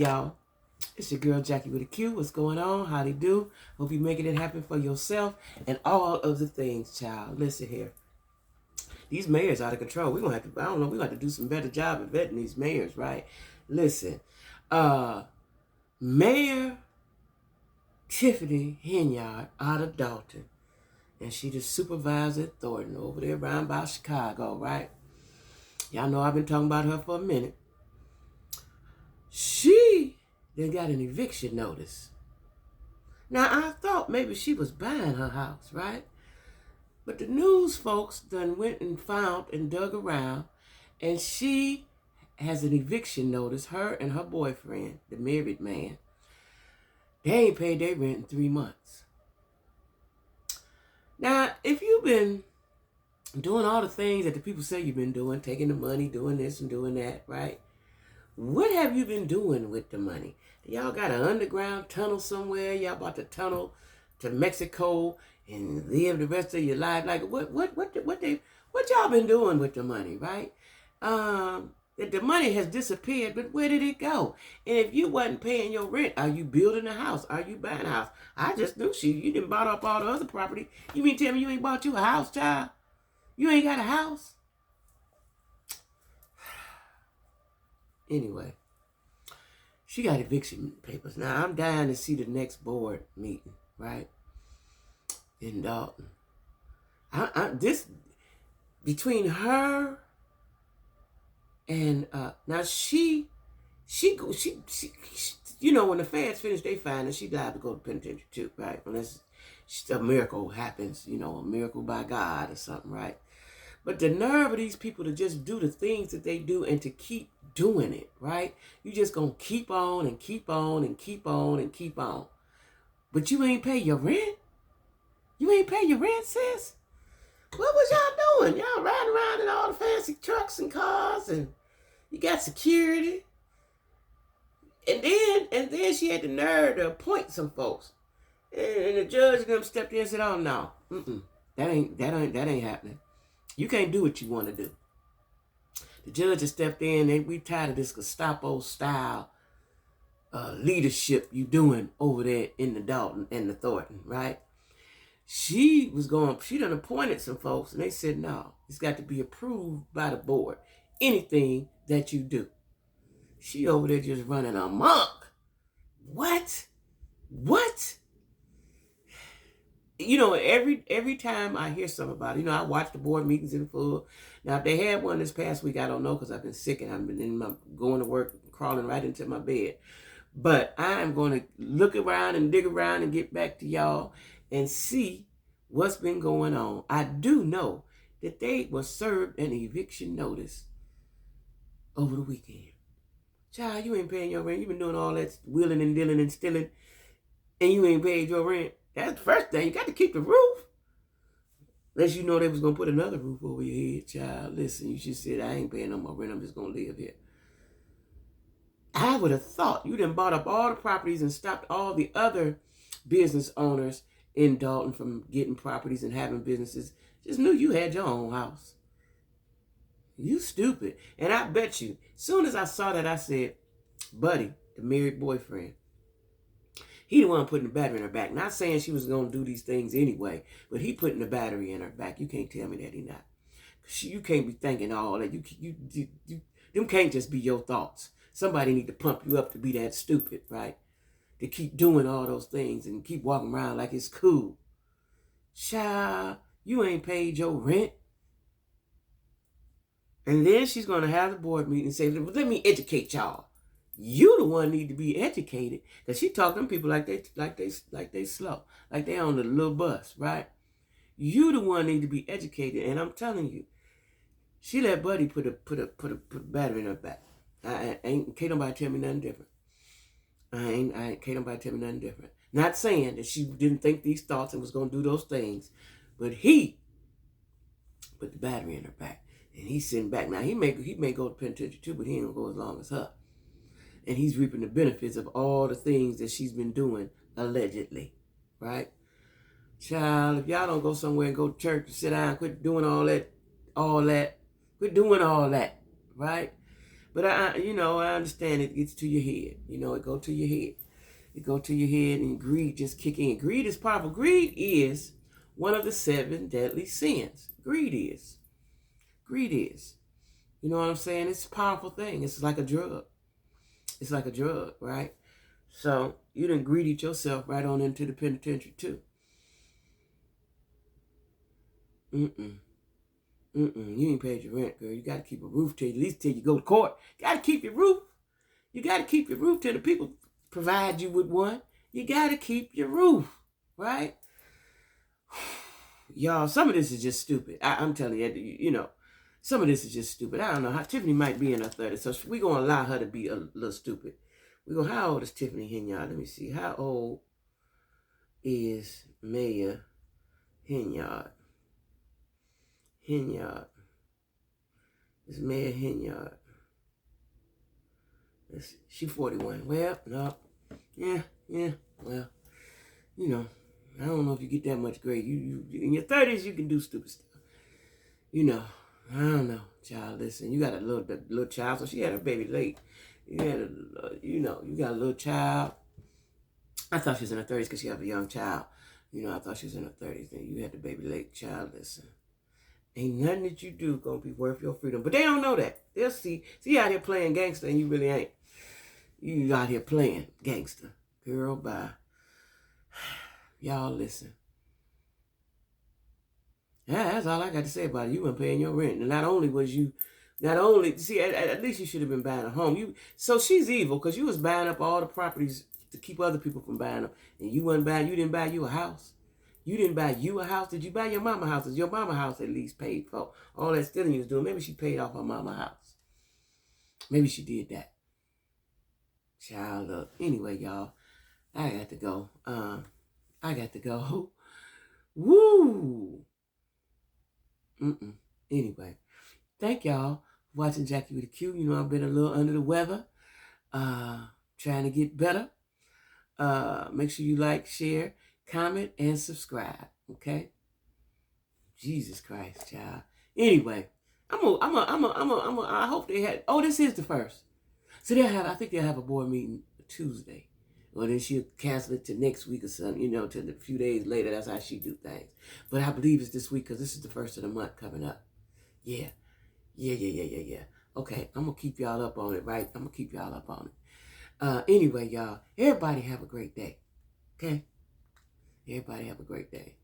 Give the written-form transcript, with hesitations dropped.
y'all. It's your girl Jackie with a Q. What's going on? How they do? Hope you're making it happen for yourself and all of the things, child. Listen here. These mayors out of control. We're gonna have to, I don't know, we're gonna have to do some better job of vetting these mayors, right? Listen. Mayor Tiffany Henyard out of Dalton. And she the supervisor at Thornton over there around by Chicago, right? Y'all know I've been talking about her for a minute. She then got an eviction notice. Now, I thought maybe she was buying her house, right? But the news folks done went and found and dug around, and she has an eviction notice, her and her boyfriend, the married man. They ain't paid their rent in 3 months. Now, if you've been doing all the things that the people say you've been doing, taking the money, doing this and doing that, right? What have you been doing with the money? Y'all got an underground tunnel somewhere? Y'all about to tunnel to Mexico and live the rest of your life? Like what y'all been doing with the money, right? The money has disappeared, but where did it go? And if you wasn't paying your rent, are you building a house? Are you buying a house? I just knew you didn't bought up all the other property. You mean tell me you ain't bought you a house, child? You ain't got a house? Anyway, she got eviction papers. Now, I'm dying to see the next board meeting, right? In Dalton. This, between her and, now she, you know, when the feds finish their finding, she's liable to go to penitentiary too, right? Unless a miracle happens, you know, a miracle by God or something, right? But the nerve of these people to just do the things that they do and to keep doing it, right? You just gonna keep on and keep on and keep on and keep on. But you ain't pay your rent? You ain't pay your rent, sis? What was y'all doing? Y'all riding around in all the fancy trucks and cars and you got security. And then she had the nerve to appoint some folks. And the judge them stepped in and said, oh no, that ain't happening. You can't do what you want to do. The judge has stepped in and we tired of this Gestapo style leadership you doing over there in the Dalton and the Thornton, right? She done appointed some folks and they said, no, it's got to be approved by the board. Anything that you do. She over there just running amok. What? You know, every time I hear something about it, you know, I watch the board meetings in full. Now, if they had one this past week, I don't know because I've been sick and I've been going to work, crawling right into my bed. But I am going to look around and dig around and get back to y'all and see what's been going on. I do know that they were served an eviction notice over the weekend. Child, you ain't paying your rent. You've been doing all that wheeling and dealing and stealing, and you ain't paid your rent. That's the first thing. You got to keep the roof. Unless you know they was going to put another roof over your head, child. Listen, you just said, I ain't paying no more rent. I'm just going to live here. I would have thought you done bought up all the properties and stopped all the other business owners in Dalton from getting properties and having businesses. Just knew you had your own house. You stupid. And I bet you, as soon as I saw that, I said, Buddy, the married boyfriend, he the one putting the battery in her back. Not saying she was going to do these things anyway, but he putting the battery in her back. You can't tell me that he not. You can't be thinking all that. Them can't just be your thoughts. Somebody need to pump you up to be that stupid, right? To keep doing all those things and keep walking around like it's cool. Child, you ain't paid your rent. And then she's going to have the board meeting and say, let me educate y'all. You the one need to be educated because she talking to people like they slow, like they on the little bus, right? You the one need to be educated, and I'm telling you, she let Buddy put a battery in her back. Can't nobody tell me nothing different. Can't nobody tell me nothing different. Not saying that she didn't think these thoughts and was gonna do those things, but he put the battery in her back, and he's sitting back now. He may go to penitentiary too, but he ain't gonna go as long as her. And he's reaping the benefits of all the things that she's been doing, allegedly, right? Child, if y'all don't go somewhere and go to church and sit down, quit doing all that, quit doing all that, right? But I understand it gets to your head. It go to your head. It go to your head, and greed just kick in. Greed is powerful. Greed is one of the 7 deadly sins. Greed is. Greed is. You know what I'm saying? It's a powerful thing. It's like a drug. It's like a drug, right? So you done greedied yourself right on into the penitentiary too. You ain't paid your rent, girl. You got to keep a roof till at least till you go to court. You got to keep your roof. You got to keep your roof till the people provide you with one. You got to keep your roof, right? Y'all, some of this is just stupid. I'm telling you, some of this is just stupid. I don't know how Tiffany might be in her 30s, so we're going to allow her to be a little stupid. How old is Tiffany Henyard? Let me see. How old is Mayor Henyard? Henyard. It's Mayor Henyard. She 41. Well, no. Yeah. Well, I don't know if you get that much grade. You in your 30s, you can do stupid stuff. I don't know, child. Listen, you got a little child, so she had her baby late. You got a little child. I thought she was in her 30s because she had a young child. I thought she was in her 30s. And you had the baby late, child. Listen, ain't nothing that you do gonna be worth your freedom. But they don't know that. They'll see you out here playing gangster, and you really ain't. You out here playing gangster, girl. Bye. Y'all listen. Yeah, that's all I got to say about it. You weren't paying your rent. And at least you should have been buying a home. So she's evil because you was buying up all the properties to keep other people from buying them. And you didn't buy you a house. You didn't buy you a house. Did you buy your mama house? Is your mama house at least paid for all that stealing you was doing? Maybe she paid off her mama house. Maybe she did that. Child up. Anyway, y'all, I got to go. Woo! Anyway, thank y'all for watching Jackie with a Q. I've been a little under the weather, trying to get better. Make sure you like, share, comment, and subscribe. Okay? Jesus Christ, child. Anyway, I hope they had. Oh, this is the first. So I think they'll have a board meeting Tuesday. Or then she'll cancel it to next week or something, to a few days later. That's how she do things. But I believe it's this week because this is the first of the month coming up. Yeah. Okay, I'm going to keep y'all up on it, right? I'm going to keep y'all up on it. Anyway, y'all, everybody have a great day. Okay? Everybody have a great day.